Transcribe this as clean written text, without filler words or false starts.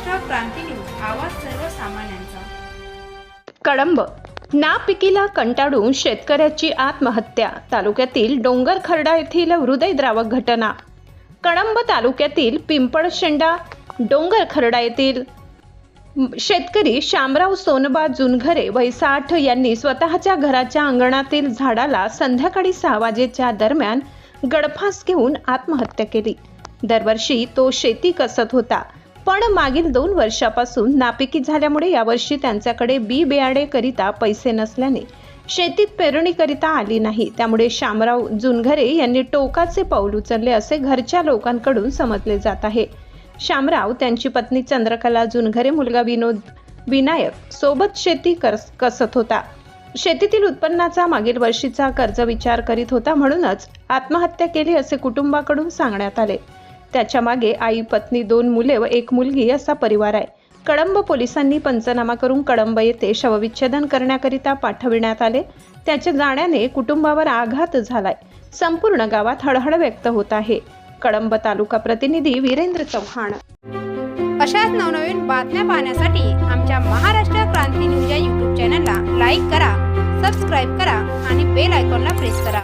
महाराष्ट्र क्रांती news, आवाज सर्वसामान्यांचा। कळंब नापिकीला कंटाळून शेतकऱ्याची आत्महत्या। तालुक्यातील डोंगरखर्डा येथील हृदयद्रावक घटना। कळंब तालुक्यातील पिंपळशेंडा डोंगरखर्डा येथील शेतकरी शामराव सोनबा जुनघरे वय 60 यांनी स्वतःच्या घराच्या अंगणातील झाडाला संध्याकाळी 6 वाजेच्या दरम्यान गळफास घेऊन आत्महत्या केली। दरवर्षी तो शेती कसत होता, पण मागील 2 वर्षापासून नापिकी झाल्यामुळे यावर्षी त्यांच्याकडे बी बियाणे करिता पैसे नसल्याने शेतीत पेरणी करिता आली नाही। त्यामुळे शामराव जुनघरे यांनी टोकाचे पाऊल उचलले असे घरच्या लोकांकडून समजले जात आहे। शामराव, त्यांची पत्नी चंद्रकला जुनघरे, मुलगा विनायक सोबत शेती कसत होता। शेतीतील उत्पन्नाचा मागील वर्षीचा कर्ज विचार करीत होता, म्हणूनच आत्महत्या केली असे कुटुंबाकडून सांगण्यात आले। त्याच्या मागे आई, पत्नी, 2 मुले व 1 मुलगी असा परिवार आहे। कळंब पोलिसांनी पंचनामा करून कळंब येथे शवविच्छेदन करण्याकरिता पाठविण्यात आले। त्याच्या जाण्याने कुटुंबावर आघात झालाय। संपूर्ण गावात हळहळ व्यक्त होत आहे। कळंब तालुका प्रतिनिधी वीरेंद्र चव्हाण। अशाच नवनवीन बातम्या पाहण्यासाठी आमच्या महाराष्ट्र क्रांती न्यूज या YouTube चॅनलला लाईक करा, सबस्क्राईब करा आणि बेल आयकॉनला प्रेस करा।